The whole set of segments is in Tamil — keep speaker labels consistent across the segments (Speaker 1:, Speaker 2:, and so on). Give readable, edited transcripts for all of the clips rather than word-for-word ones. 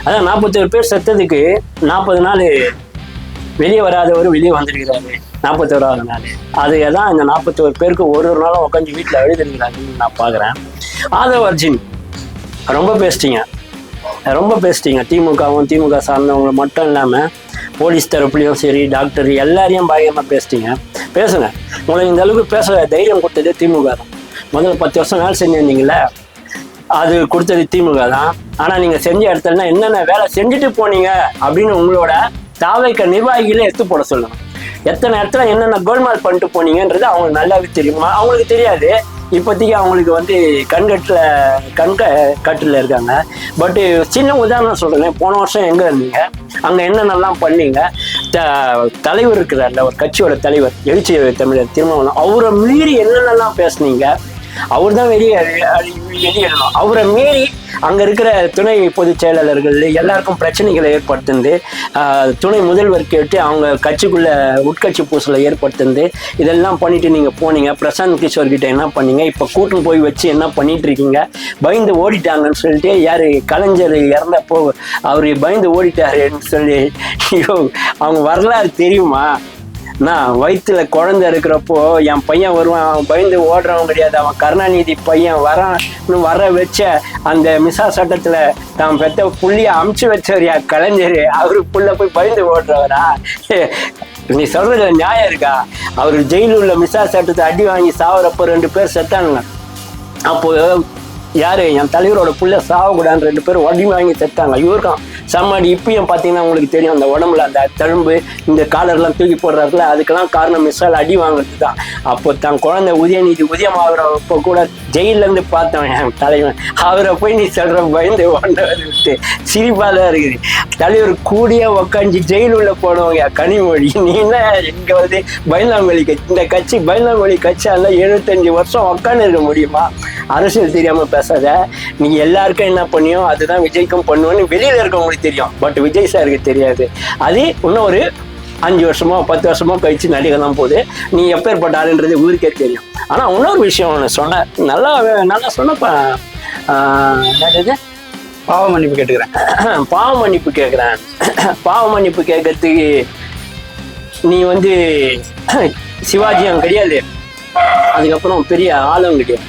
Speaker 1: அதான் 41 பேர் செத்ததுக்கு 40 நாள் வெளியே வராதவர் வெளியே வந்திருக்கிறாரு 41வது நாள். அதுதான் இந்த 41 பேருக்கு ஒரு நாளும் உட்காந்து வீட்டில் எழுதிருக்கிறாருன்னு நான் பார்க்குறேன். ஆதவ் அர்ஜுன் ரொம்ப பேசிட்டீங்க. திமுக சார்ந்தவங்க மட்டும் இல்லாமல் போலீஸ் தரப்புலையும் சரி, டாக்டர் எல்லாரையும் பயங்கரமாக பேசுங்க. உங்களுக்கு இந்த அளவுக்கு பேச தைரியம் கொடுத்தது திமுக தான். முதல்ல 10 வருஷம் வேலை செஞ்சிருந்தீங்களே, அது கொடுத்தது திமுக தான். ஆனால் நீங்கள் செஞ்ச இடத்துல என்னென்ன வேலை செஞ்சுட்டு போனீங்க அப்படின்னு உங்களோட தாவைக்க நிர்வாகிகளே எடுத்து போட சொல்லணும். எத்தனை இடத்துல என்னென்ன கோல்மால் பண்ணிட்டு போனீங்கன்றது அவங்களுக்கு நல்லாவே தெரியுமா? அவங்களுக்கு தெரியாது. இப்போதைக்கு அவங்களுக்கு வந்து கட்டில் இருக்காங்க. பட்டு சின்ன உதாரணம் சொல்கிறேன். போன வருஷம் எங்கே இருந்தீங்க, அங்கே என்னென்னலாம் பண்ணீங்க? தலைவர் இருக்கிறார்ல, ஒரு கட்சியோட தலைவர், எழுச்சி தமிழர் திருமாவளவன், அவரை மீறி என்னென்னலாம் பேசுனீங்க? அவர் தான் வெளியிடணும். அவரை மீறி அங்கே இருக்கிற துணை பொதுச் செயலாளர்கள் எல்லாருக்கும் பிரச்சனைகளை ஏற்படுத்துந்து, துணை முதல்வர் கேட்டு அவங்க கட்சிக்குள்ள உட்கட்சி பூசலை ஏற்படுத்துந்து, இதெல்லாம் பண்ணிட்டு நீங்கள் போனீங்க. பிரசாந்த் கிஷோர் கிட்ட என்ன பண்ணீங்க? இப்போ கூட்டம் போய் வச்சு என்ன பண்ணிட்டு இருக்கீங்க? பயந்து ஓடிட்டாங்கன்னு சொல்லிட்டு, யார் கலைஞர் இறந்தப்போ அவர் பயந்து ஓடிட்டாருன்னு சொல்லி அவங்க வரலாறு தெரியுமா? நான் வயிற்றுல குழந்தை இருக்கிறப்போ என் பையன் வருவான், அவன் பயந்து ஓடுறவன் கிடையாது. அவன் கருணாநிதி பையன் வர வச்ச அந்த மிசா சட்டத்துல தான் பெத்த புள்ளிய அமுச்சு வச்சவரியா கலைஞர். அவரு புள்ள போய் பயந்து ஓடுறவரா? நீ சொல்றதுல நியாயம் இருக்கா? அவரு ஜெயிலில் உள்ள மிசா சட்டத்தை அடி வாங்கி சாவரப்போ 2 பேர் செத்தானுங்க. அப்போ யாரு? என் தலைவரோட புள்ள சாவக்கூடாதுன்னு 2 பேர் வடி வாங்கி செத்தாங்க. இவருக்கும் சம்மாடி. இப்பயும் பார்த்தீங்கன்னா உங்களுக்கு தெரியும், அந்த உடம்புல அந்த தழும்பு, இந்த காலர்லாம் தூக்கி போடுறாருல, அதுக்கெல்லாம் காரணம் மிஸ்ஸால் அடி வாங்குறது தான். அப்போ தான் குழந்தை உதயமாகறப்போ கூட ஜெயிலேருந்து பார்த்தவன் என் தலைவன். அவரை போய் நீ சொல்கிற பயந்து ஓண்டவர் விட்டு சிரிப்பாக தான் இருக்குது. தலைவர் கூடிய உக்காஞ்சி ஜெயில் உள்ள போனவங்க கனிமொழி. நீ என்ன இங்கே வந்து பயந்தாங்கொழி கட்சி, இந்த கட்சி பயந்தாங்கொழி கட்சி, அதெல்லாம் 75 வருஷம் உக்காந்து இருக்க முடியுமா? அரசியல் தெரியாமல் பேசாத. நீ எல்லாருக்கும் என்ன பண்ணியோ அதுதான் விஜய்க்கும் பண்ணுவோன்னு வெளியில் இருக்கவங்களுக்கு தெரியும். பட் விஜய் சாருக்கு தெரியாது. அது இன்னும் ஒரு 5 வருஷமோ 10 வருஷமோ கழிச்சு நடிகை தான் போகுது. நீ எப்பேற்பட்ட ஆளுன்றது ஊருக்கே தெரியும். ஆனால் இன்னொரு விஷயம் ஒன்று சொன்ன, நல்லா சொன்னப்ப
Speaker 2: பாவ மன்னிப்பு கேட்டுக்கிறேன்.
Speaker 1: பாவ மன்னிப்பு கேட்கறதுக்கு நீ வந்து சிவாஜியும் கிடையாது, அதுக்கப்புறம் பெரிய ஆளும் கிடையாது.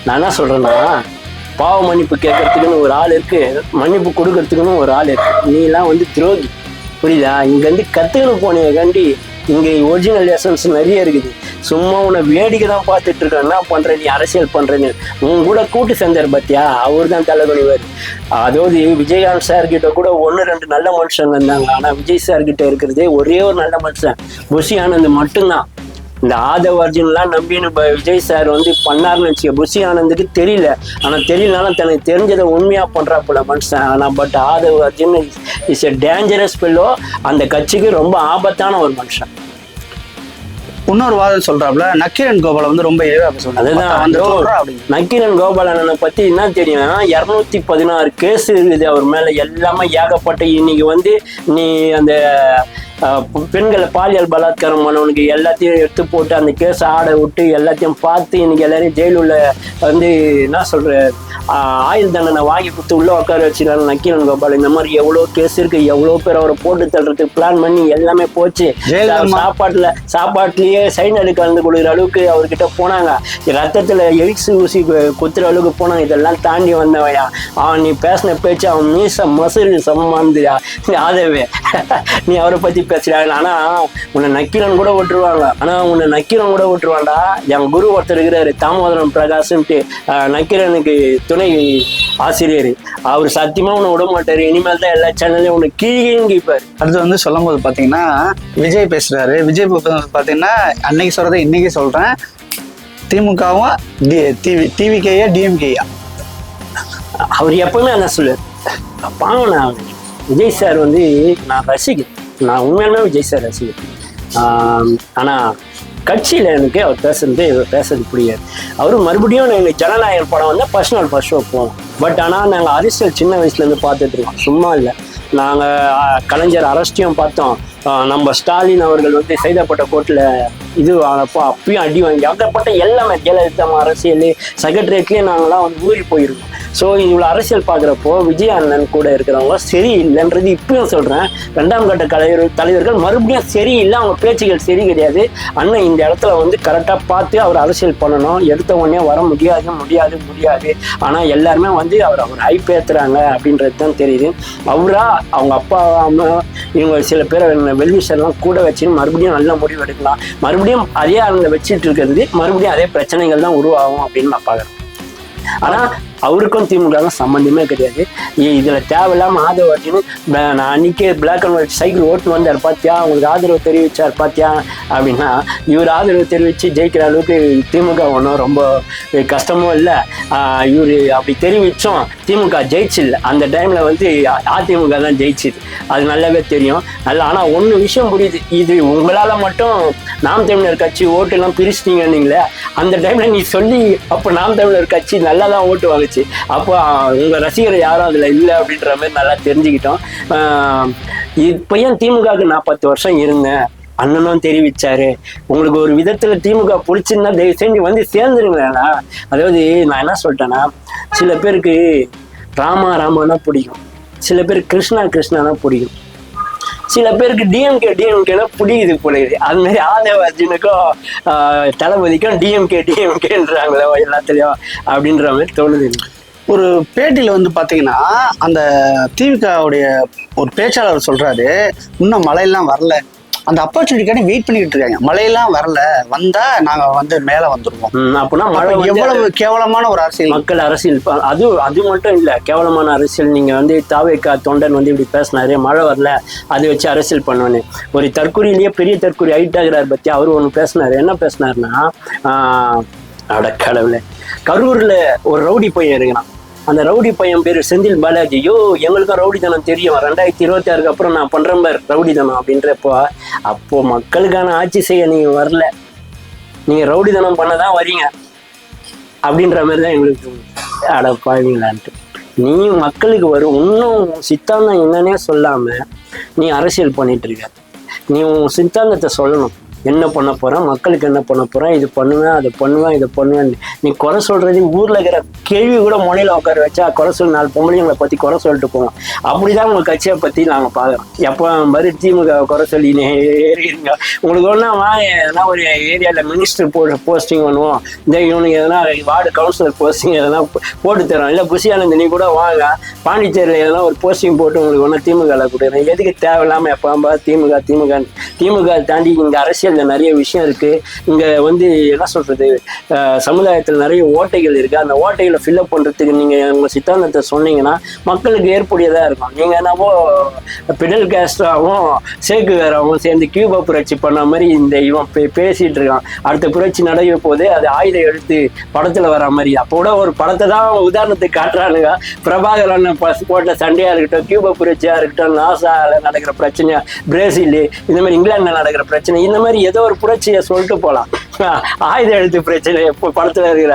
Speaker 1: நான் என்ன சொல்றேன்னா, பாவ மன்னிப்பு கேட்கறதுக்குன்னு ஒரு ஆள் இருக்கு, மன்னிப்பு கொடுக்கறதுக்குன்னு ஒரு ஆள் இருக்கு. நீலாம் வந்து துரோகி, புரியுதா? இங்கேருந்து கற்றுக்கணும் போனீங்க கண்டி. இங்கே ஒரிஜினல் எசன்ஸ் நிறைய இருக்குது. சும்மா உன்னை வேடிக்கை தான் பார்த்துட்டு இருக்க. என்ன பண்ணுற நீ? அரசியல் பண்ணுறேன்னு உன் கூட கூட்டு சேர்ந்தார் பார்த்தியா, அவர் தான் தலைவலிவர். அதாவது விஜயகாந்த் சார்கிட்ட கூட 1-2 நல்ல மனுஷங்க இருந்தாங்க. ஆனால் விஜய் சார்கிட்ட இருக்கிறதே ஒரே ஒரு நல்ல மனுஷன், புஷி ஆனந்த் மட்டும்தான். இந்த ஆதவ் அர்ஜுன்லாம் நம்பின்னு விஜய் சார் வந்து பண்ணாருன்னு வச்சுக்க. புஷி ஆனந்துக்கு தெரியல, ஆனால் தெரியலனாலும் தனக்கு தெரிஞ்சதை உண்மையாக பண்ணுறா போல மனுஷன். ஆனால் but Aadhav Arjun is a dangerous bellow. அந்த கட்சிக்கு ரொம்ப ஆபத்தான ஒரு மனுஷன்.
Speaker 2: இன்னொரு வாதம் சொல்றாப்ல, நக்கீரன் கோபால வந்து ரொம்ப இழிவா பேசுவாங்க.
Speaker 1: அதுதான் நக்கீரன் கோபாலனை பத்தி என்ன தெரியும்? 216 கேஸ் இருக்குது அவர் மேல, எல்லாமே ஏகப்பட்ட. இன்னைக்கு வந்து நீ அந்த பெண்களை பாலியல் பலாத்காரம் பண்ணவனுக்கு எல்லாத்தையும் எடுத்து போட்டு அந்த கேஸை ஆட விட்டு எல்லாத்தையும் பார்த்து இன்னைக்கு எல்லாரையும் ஜெயிலுள்ள வந்து என்ன சொல்ற ஆயுள் தண்டனை வாங்கி கொடுத்து உள்ள உட்கார வச்சுருக்காங்க நக்கீரன் கோபால். இந்த மாதிரி எவ்வளோ கேஸ் இருக்கு, எவ்வளோ பேர் அவரை போட்டு தள்ளுறதுக்கு பிளான் பண்ணி எல்லாமே போச்சு. சாப்பாட்டுலயே சைனடு கலந்து கொடுக்குற அளவுக்கு அவர்கிட்ட போனாங்க. ரத்தத்துல எய்ட்ஸ் ஊசி குத்துற அளவுக்கு போனாங்க. இதெல்லாம் தாண்டி வந்தவையா அவன். நீ பேசின பேச்சு அவன் மீச மசுறு சமமானதுயா ஆதவே. நீ அவரை பத்தி பேசுறாங்க. ஆனா உன்னை நக்கீரன் கூட விட்டுருவான்டா. என் குரு ஒருத்தர் இருக்கிறாரு, தாமோதரம் பிரகாஷ்ன்ட்டு, நக்கீரனுக்கு துணை ஆசிரியர். அவர் சத்தியமா உன்னை விட மாட்டாரு. இனிமேல் தான் எல்லா சேனல்லையும் உன்னை கீழேன்னு கேட்பாரு.
Speaker 2: அடுத்து வந்து சொல்லும் போது பாத்தீங்கன்னா விஜய் பேசுறாரு. விஜய் பாத்தீங்கன்னா அன்னைக்கு சொல்றதை இன்னைக்கு சொல்றேன், திமுகவும் டிவிகேயா டிஎம்கேயா
Speaker 1: அவர் எப்பவுமே என்ன சொல்லுவார், பாவனா விஜய் சார் வந்து நான் ரசிக்கிறேன். நான் உண்மையான விஜய் சார் ரசிக்கிறேன். ஆனால் கட்சியில் எனக்கு அவர் பேசுறது புரியாது. அவரும் மறுபடியும் எங்கள் ஜனநாயகன் படம் வந்து ஃபர்ஸ்ட் நாள் ஃபர்ஸ்ட் ஷோ போவோம். பட் ஆனால் நாங்கள் அரசியல் சின்ன வயசுலேருந்து பார்த்துட்டு இருக்கோம், சும்மா இல்லை. நாங்கள் கலைஞர் அரெஸ்டையும் பார்த்தோம், நம்ம ஸ்டாலின் அவர்கள் வந்து சைதாப்பட்ட கோர்ட்டில் இது ஆனப்போ அப்பயும் அடி வாங்கி அங்கப்பட்ட எல்லாமே ஜெயலலிதா அரசியல் செக்ரட்டரியேட்லேயே நாங்களாம் வந்து ஊறி போயிருக்கோம். ஸோ இவ்வளோ அரசியல் பார்க்குறப்போ விஜய் அண்ணன் கூட இருக்கிறவங்க சரியில்லைன்றது இப்பயும் சொல்கிறேன். 2ஆம் கட்ட தலைவர்கள் மறுபடியும் சரியில்லை, அவங்க பேச்சுகள் சரி கிடையாது. அண்ணன் இந்த இடத்துல வந்து கரெக்டாக பார்த்து அவர் அரசியல் பண்ணணும். எடுத்த உடனே வர முடியாது. ஆனால் எல்லாருமே வந்து அவர் ஹைப் ஏற்றுறாங்க அப்படின்றது தான் தெரியுது. அவரா அவங்க அப்பா அம்மா இவங்க சில பேர் வெல்விஷர்லாம் கூட வச்சு மறுபடியும் நல்ல முடிவு எடுக்கலாம். மறுபடியும் அதே அவங்க வச்சுட்டு இருக்கிறது மறுபடியும் அதே பிரச்சனைகள் தான் உருவாகும் அப்படின்னு நான் பார்க்குறேன். ஆனால் அவருக்கும் திமுக சம்பந்தமே கிடையாது. இதில் தேவையில்லாமல் ஆதரவு வச்சுன்னு நான் அன்றைக்கே பிளாக் அண்ட் ஒயிட் சைக்கிள் ஓட்டு வந்தார் பார்த்தியா, அவங்களுக்கு ஆதரவு தெரிவித்தார் பார்த்தியா அப்படின்னா, இவர் ஆதரவு தெரிவித்து ஜெயிக்கிற அளவுக்கு திமுக ஒன்றும் ரொம்ப கஷ்டமும் இல்லை. இவர் அப்படி தெரிவித்தோம் திமுக ஜெயிச்சில்லை. அந்த டைமில் வந்து அதிமுக தான் ஜெயிச்சுது, அது நல்லாவே தெரியும். ஆனால் ஒன்று விஷயம் புரியுது, இது உங்களால் மட்டும் நாம் தமிழர் கட்சி ஓட்டுலாம் பிரிச்சிட்டீங்கன்னீங்களே, அந்த டைமில் நீ சொல்லி அப்போ நாம் தமிழர் கட்சி நல்லா தான் ஓட்டு வாங்குச்சு. அப்போ உங்கள் ரசிகர் யாரும் அதில் இல்லை அப்படின்ற மாதிரி நல்லா தெரிஞ்சுக்கிட்டோம். இப்போ ஏன் திமுகவுக்கு நான் 10 வருஷம் இருந்தேன், அண்ணனும் தெரிவிச்சாரு. உங்களுக்கு ஒரு விதத்தில் திமுக பிடிச்சிருந்தா தயவு செஞ்சு வந்து சேர்ந்துருங்களேண்ணா. அதாவது நான் என்ன சொல்லிட்டேன்னா, சில பேருக்கு ராமானா பிடிக்கும், சில பேர் கிருஷ்ணானா பிடிக்கும், சில பேருக்கு டிஎம்கேனா பிடிக்குது பிடிக்குது. அது மாதிரி ஆதவ அர்ஜுனுக்கும் தளபதிக்கும் டிஎம்கேன்றாங்களோ எல்லாத்துலேயும் அப்படின்ற மாதிரி தோணுது.
Speaker 2: ஒரு பேட்டியில் வந்து பார்த்தீங்கன்னா அந்த திமுகவுடைய ஒரு பேச்சாளர் சொல்றாரு, இன்னும் மழையெல்லாம் வரல, அந்த ஆப்பர்ச்சுனிட்டிக்கான வெயிட் பண்ணிக்கிட்டு இருக்காங்க, மழையெல்லாம் வரல, வந்தா நாங்க வந்து மேல வந்துருவோம்.
Speaker 1: அப்படின்னா மழை
Speaker 2: எவ்வளவு கேவலமான ஒரு அரசியல்,
Speaker 1: மக்கள் அரசியல். அது மட்டும் இல்லை, கேவலமான அரசியல். நீங்க வந்து தாவேக்கா தொண்டன் வந்து இப்படி பேசினாரு, மழை வரல அதை வச்சு அரசியல் பண்ணுவேன்னு. ஒரு தற்கொலையிலேயே பெரிய தற்கொலை ஆகிட்டாகிறார் பத்தி அவர் ஒன்று பேசினாரு. என்ன பேசினாருன்னா, கடவுளே, கரூர்ல ஒரு ரவுடி பையன் இருக்கிறான். அந்த ரவுடி பையன் பேர் செந்தில் பாலாஜி. எங்களுக்கும் ரவுடித்தனம் தெரியும், 2026 அப்புறம் நான் பண்றேன் பார் ரவுடித்தனம் அப்படின்றப்போ, அப்போ மக்களுக்கான ஆட்சி செய்ய நீங்க வரல, நீங்க ரவுடித்தனம் பண்ணதான் வரீங்க அப்படின்ற மாதிரி தான் எங்களுக்கு அடப்பாவீங்களான்ட்டு. நீ மக்களுக்கு வரும் இன்னும் சித்தாந்தம் என்னன்னே சொல்லாம நீ அரசியல் பண்ணிட்டு இருக்க. நீ உன் சித்தாந்தத்தை சொல்லணும், என்ன பண்ண போறேன், மக்களுக்கு என்ன பண்ண போறேன், இது பண்ணுவேன், அதை பண்ணுவேன், இதை பண்ணுவேன். நீ குறை சொல்றது ஊர்ல இருக்கிற கேள்வி கூட முனையில உட்கார வச்சா குறை சொல்லி 4 பொம்பளைங்களை பத்தி குறை சொல்லிட்டு போவோம். அப்படிதான் உங்க கட்சியை பத்தி நாங்க பாக்குறோம். எப்போ மாதிரி திமுக குறை சொல்லி ஏறிங்க உங்களுக்கு ஒன்னா எதனா ஒரு ஏரியால மினிஸ்டர் போஸ்டிங் பண்ணுவோம், இந்த இவனுக்கு எதனா வார்டு கவுன்சிலர் போஸ்டிங் எதனா போட்டு தரோம், இல்லை புஷியானந்த் நீ கூட வாங்க பாண்டிச்சேரியில எதனா ஒரு போஸ்டிங் போட்டு உங்களுக்கு ஒன்னா திமுக கொடுக்குறேன். எதுக்கு தேவையில்லாம எப்போ திமுக தாண்டி இங்க அரசியல் நிறைய விஷயம் இருக்கு. இங்க வந்து என்ன சொல்றது, சமுதாயத்தில் நிறைய ஓட்டைகள் இருக்கு. அந்த ஓட்டைகளை ஃபில்அப் பண்றதுக்கு நீங்க உங்க சித்தாந்தத்தை சொன்னீங்கன்னா மக்களுக்கு ஏற்புடையதா இருக்கும். நீங்க என்னவோ பிடல் கேஸ்ட்ராவும் சேக்கு வேறாவும் சேர்ந்து கியூபா புரட்சி பண்ண மாதிரி இந்த இவன் பேசிட்டு இருக்கான். அடுத்த புரட்சி நடைய போது அது ஆயுத எழுத்து படத்துல வர மாதிரி. அப்போ கூட ஒரு படத்தை தான் உதாரணத்துக்கு காட்டுறானுங்க. பிரபாகரன் போட்ட சண்டையா இருக்கட்டும், கியூபா புரட்சியா இருக்கட்டும், நாசால நடக்கிற பிரச்சனையா, பிரேசில் இந்த மாதிரி இங்கிலாந்துல நடக்கிற பிரச்சனை, இந்த மாதிரி ஏதோ ஒரு புரட்சியை சொல்லிட்டு போகலாம். ஆயுத எழுத்து பிரச்சனை படத்துல இருக்கிற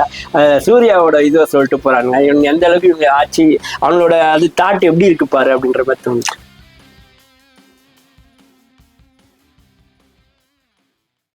Speaker 1: சூர்யாவோட இதுவை சொல்லிட்டு போறாங்க. இவங்க எந்த அளவுக்கு இவங்க ஆட்சி அவங்களோட அது தாட் எப்படி இருக்கு பாரு அப்படின்ற மாதிரி தோணுச்சு.